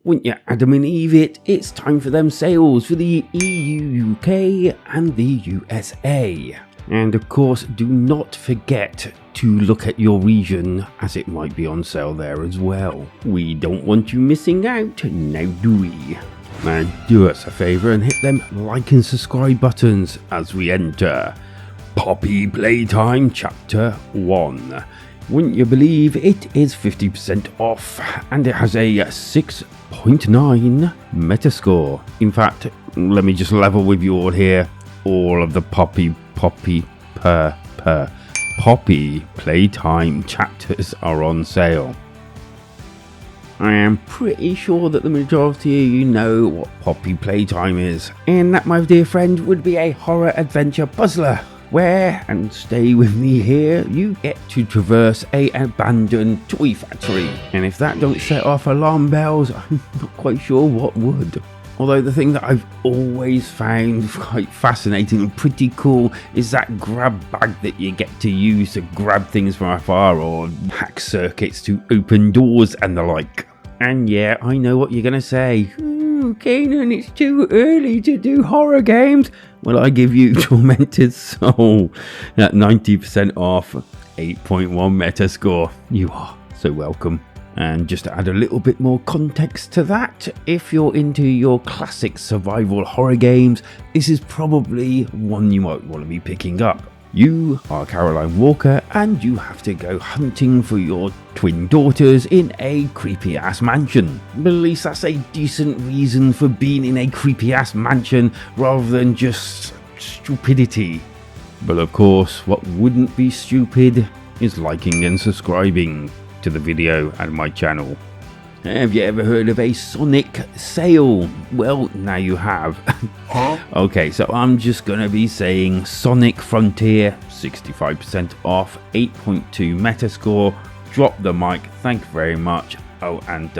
Wouldn't you Adam and Eve it? It's time for them sales for the EU, UK and the USA. And of course, do not forget to look at your region, as it might be on sale there as well. We don't want you missing out, now do we? Now do us a favour and hit them like and subscribe buttons as we enter Poppy Playtime Chapter 1. Wouldn't you believe it is 50% off, and it has a 6.9 Metascore. In fact, let me just level with you all here. All of the Poppy Playtime chapters are on sale. I am pretty sure that the majority of you know what Poppy Playtime is, and that, my dear friend, would be a horror adventure puzzler, where, and stay with me here, you get to traverse a abandoned toy factory. And if that don't set off alarm bells, I'm not quite sure what would. Although the thing that I've always found quite fascinating and pretty cool is that grab bag that you get to use to grab things from afar or hack circuits to open doors and the like. And yeah, I know what you're going to say. Kanan, it's too early to do horror games. Well, I give you Tormented Soul at 90% off, 8.1 Metascore. You are so welcome. And just to add a little bit more context to that, if you're into your classic survival horror games, this is probably one you might want to be picking up. You are Caroline Walker and you have to go hunting for your twin daughters in a creepy ass mansion. But at least that's a decent reason for being in a creepy ass mansion rather than just stupidity. But of course, what wouldn't be stupid is liking and subscribing to the video and my channel. Have you ever heard of a Sonic sale? Well, now you have. Huh? Okay, so I'm just gonna be saying Sonic Frontier, 65% off, 8.2 Metascore. Drop the mic, thank you very much. Oh, and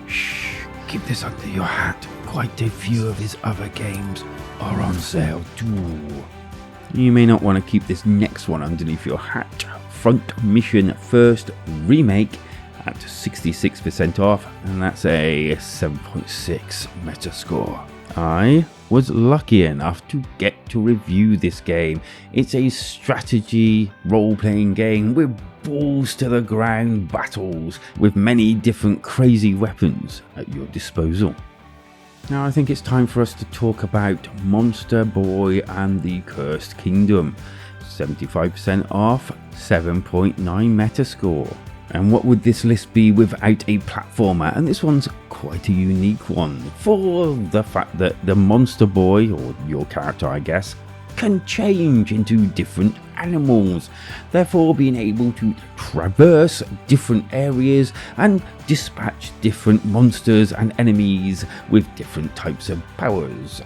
shh, keep this under your hat. Quite a few of his other games are on sale too. You may not want to keep this next one underneath your hat. Front Mission First Remake at 66% off, and that's a 7.6 Metascore. I was lucky enough to get to review this game. It's a strategy role-playing game with balls to the ground battles with many different crazy weapons at your disposal. Now I think it's time for us to talk about Monster Boy and the Cursed Kingdom. 75% off, 7.9 Metascore. And what would this list be without a platformer? And this one's quite a unique one, for the fact that the Monster Boy, or your character I guess, can change into different animals, therefore being able to traverse different areas and dispatch different monsters and enemies with different types of powers.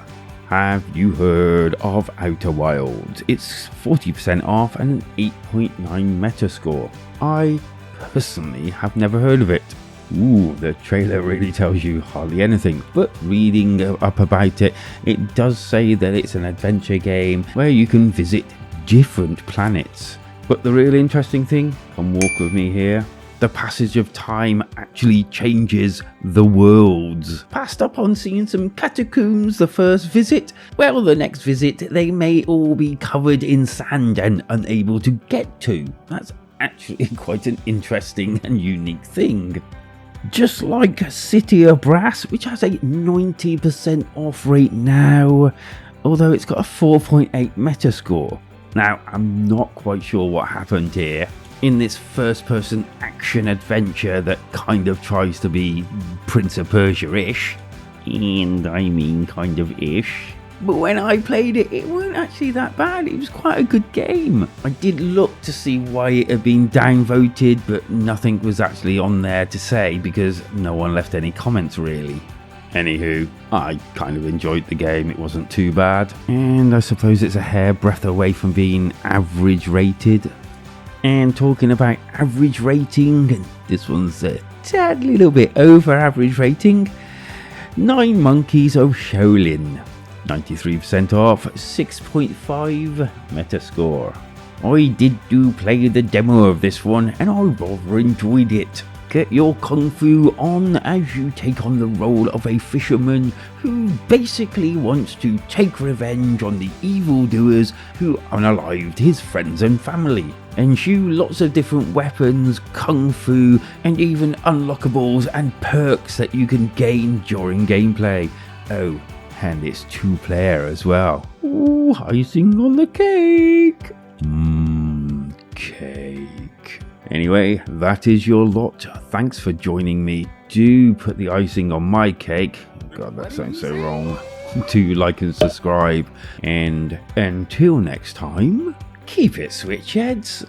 Have you heard of Outer Wilds? It's 40% off and an 8.9 Metascore. I personally have never heard of it. Ooh, the trailer really tells you hardly anything, but reading up about it, it does say that it's an adventure game where you can visit different planets. But the really interesting thing, come walk with me here, the passage of time actually changes the worlds. Passed up on seeing some catacombs the first visit, well, the next visit they may all be covered in sand and unable to get to. That's actually quite an interesting and unique thing. Just like City of Brass, which has a 90% off rate now, although it's got a 4.8 Metascore. Now, I'm not quite sure what happened here in this first-person action adventure that kind of tries to be Prince of Persia-ish, and I mean kind of ish. But when I played it, it wasn't actually that bad. It was quite a good game. I did look to see why it had been downvoted, but nothing was actually on there to say because no one left any comments really. Anywho, I kind of enjoyed the game. It wasn't too bad, and I suppose it's a hairbreadth away from being average rated. And talking about average rating, this one's a tad little bit over average rating. 9 Monkeys of Shaolin, 93% off, 6.5 Metascore. I did play the demo of this one and I rather enjoyed it. Get your kung fu on as you take on the role of a fisherman who basically wants to take revenge on the evildoers who unalived his friends and family. Ensue lots of different weapons, kung fu, and even unlockables and perks that you can gain during gameplay. Oh, and it's 2-player as well. Ooh, icing on the cake! Cake. Anyway, that is your lot. Thanks for joining me. Do put the icing on my cake. God, that sounds so wrong. Do like and subscribe. And until next time, keep it Switch Heads.